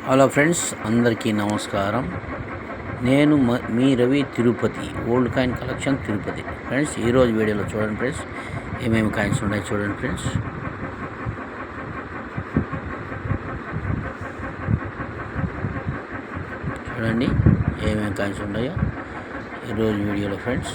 Hello friends, అందరికీ నమస్కారం. నేను మీ Ravi, Tirupati old coin collection Tirupati. Friends, ఈరోజు వీడియోలో చూడండి ఫ్రెండ్స్, ఏమేమి కాయిన్స్ ఉన్నాయో చూడండి ఫ్రెండ్స్. చూడండి ఏమేమి కాయిన్స్ ఉన్నాయో ఈరోజు వీడియోలో ఫ్రెండ్స్.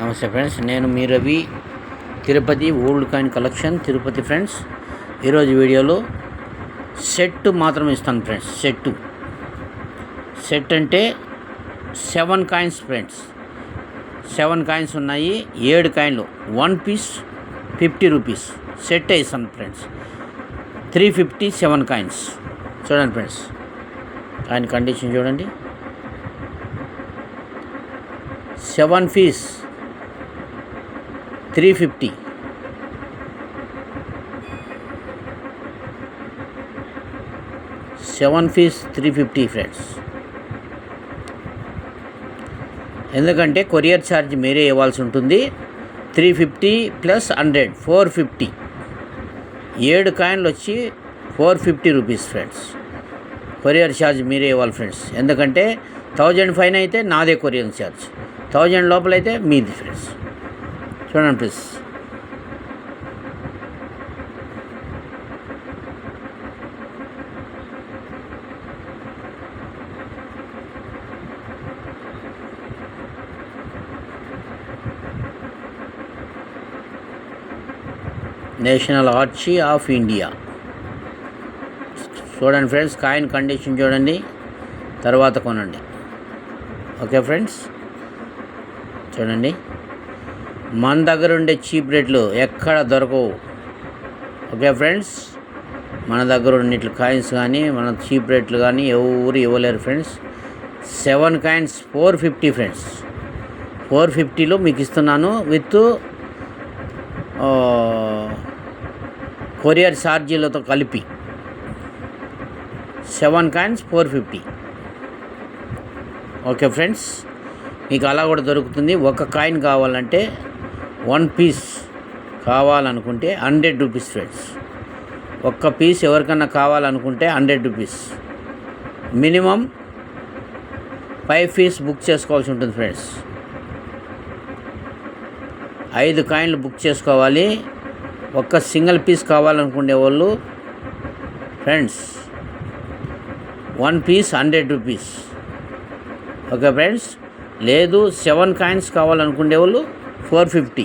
నమస్తే ఫ్రెండ్స్, నేను మీ Ravi, Tirupati old coin collection Tirupati. Friends, ఈరోజు వీడియోలో సెట్ మాత్రం ఇస్తాను ఫ్రెండ్స్. సెట్ అంటే 7 కాయిన్స్ ఫ్రెండ్స్. 7 కాయిన్స్ ఉన్నాయి, 7 కాయిన్లు, 1 పీస్ 50 రూపీస్ సెట్ ఇస్తాను ఫ్రెండ్స్. 357 కాయిన్స్. చూడండి ఫ్రెండ్స్, కాయిన్ కండిషన్ చూడండి. 7 పీస్ 350, 7 పీస్ 350 ఫ్రెండ్స్. ఎందుకంటే కొరియర్ ఛార్జ్ మీరే ఇవ్వాల్సి ఉంటుంది. 350 ప్లస్ 100 450. 7 కాయిన్లు వచ్చి 450 రూపీస్ ఫ్రెండ్స్. కొరియర్ ఛార్జ్ మీరే ఇవ్వాలి ఫ్రెండ్స్. ఎందుకంటే 1000 ఫైన్ అయితే నాదే కొరియర్ ఛార్జ్, 1000 లోపలైతే మీది ఫ్రెండ్స్. చూడండి ప్లీజ్. National ఆర్చీ of India. చూడండి ఫ్రెండ్స్, కాయిన్ కండిషన్ చూడండి, తర్వాత కొనండి. ఓకే ఫ్రెండ్స్, చూడండి. మన దగ్గర ఉండే చీప్ రేట్లు ఎక్కడ దొరకవు. ఓకే ఫ్రెండ్స్, మన దగ్గర ఉన్నట్లు కాయిన్స్ కానీ మన చీప్ రేట్లు కానీ ఎవరు ఇవ్వలేరు ఫ్రెండ్స్. 7 coins 450 friends. 450లో మీకు ఇస్తున్నాను విత్ కొరియర్ ఛార్జీలతో కలిపి. 7 కాయిన్స్ 450. ఓకే ఫ్రెండ్స్, మీకు అలా కూడా దొరుకుతుంది. ఒక కాయిన్ కావాలంటే 1 పీస్ కావాలనుకుంటే 100 రూపీస్ ఫ్రెండ్స్. ఒక్క పీస్ ఎవరికన్నా కావాలనుకుంటే 100 రూపీస్. మినిమం 5 పీస్ బుక్ చేసుకోవాల్సి ఉంటుంది ఫ్రెండ్స్. 5 కాయిన్లు బుక్ చేసుకోవాలి. ఒక్క సింగిల్ పీస్ కావాలనుకునే వాళ్ళు friends 1 piece 100 rupees. Okay friends, లేదు 7 కాయిన్స్ కావాలనుకునే వాళ్ళు 450.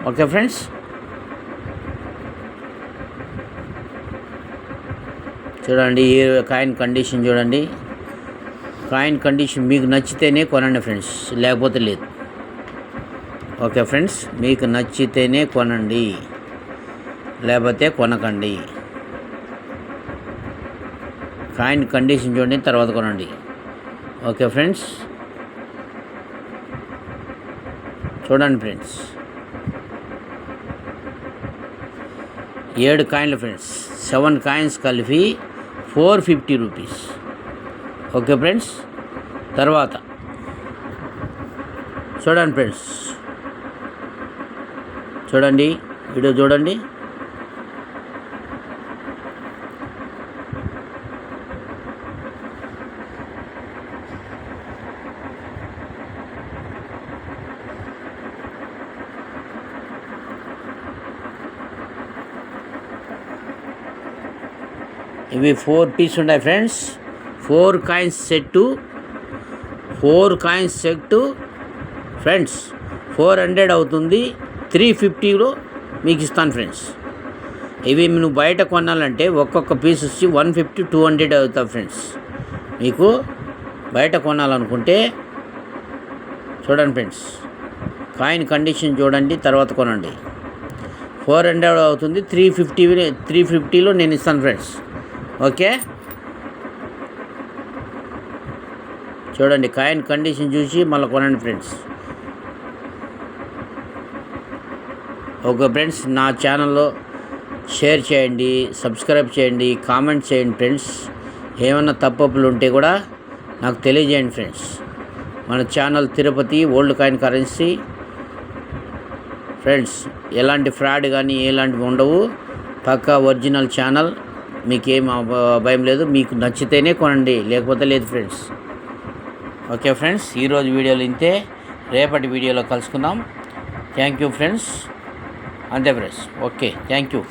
ఓకే ఫ్రెండ్స్, చూడండి ఈ కాయిన్ కండిషన్ చూడండి. కాయిన్ కండిషన్ మీకు నచ్చితేనే కొనండి ఫ్రెండ్స్, లేకపోతే లేదు. ఓకే ఫ్రెండ్స్, మీకు నచ్చితేనే కొనండి, లేకపోతే కొనకండి. కాయిన్ కండిషన్ చూడండి, తర్వాత కొనండి. ఓకే ఫ్రెండ్స్, చూడండి ఫ్రెండ్స్. 7 కాయిన్లు ఫ్రెండ్స్. 7 కాయిన్స్ కలిపి 450 రూపీస్. ఓకే ఫ్రెండ్స్, తర్వాత చూడండి ఫ్రెండ్స్. చూడండి వీడియో చూడండి. ఇవి 4 పీస్ ఉన్నాయి friends. 4 coins set. 4 coins set friends 400 అవుతుంది. 350లో మీకు ఇస్తాను ఫ్రెండ్స్. ఇవి నువ్వు బయట కొనాలంటే ఒక్కొక్క పీస్ వచ్చి 150 200 అవుతాయి ఫ్రెండ్స్. మీకు బయట కొనాలనుకుంటే చూడండి ఫ్రెండ్స్, కాయిన్ కండిషన్ చూడండి, తర్వాత కొనండి. 400 అవుతుంది, 350లో నేను ఇస్తాను ఫ్రెండ్స్. ఓకే, చూడండి కాయిన్ కండిషన్ చూసి మళ్ళీ కొనండి ఫ్రెండ్స్. ఓకే ఫ్రెండ్స్, నా ఛానల్లో షేర్ చేయండి, సబ్స్క్రైబ్ చేయండి, కామెంట్ చేయండి ఫ్రెండ్స్. ఏమన్నా తప్పులు ఉంటే కూడా నాకు తెలియజేయండి ఫ్రెండ్స్. మన channel Tirupati old coin currency friends. ఎలాంటి ఫ్రాడ్ కానీ ఎలాంటివి ఉండవు, పక్కా ఒరిజినల్ ఛానల్. మీకేం భయం లేదు, మీకు నచ్చితేనే కొనండి, లేకపోతే లేదు ఫ్రెండ్స్. ఓకే ఫ్రెండ్స్, ఈరోజు వీడియోలో ఇంతే, రేపటి వీడియోలో కలుసుకుందాం. థ్యాంక్ యూ ఫ్రెండ్స్, అంతే ఫ్రెండ్స్. Okay, thank you.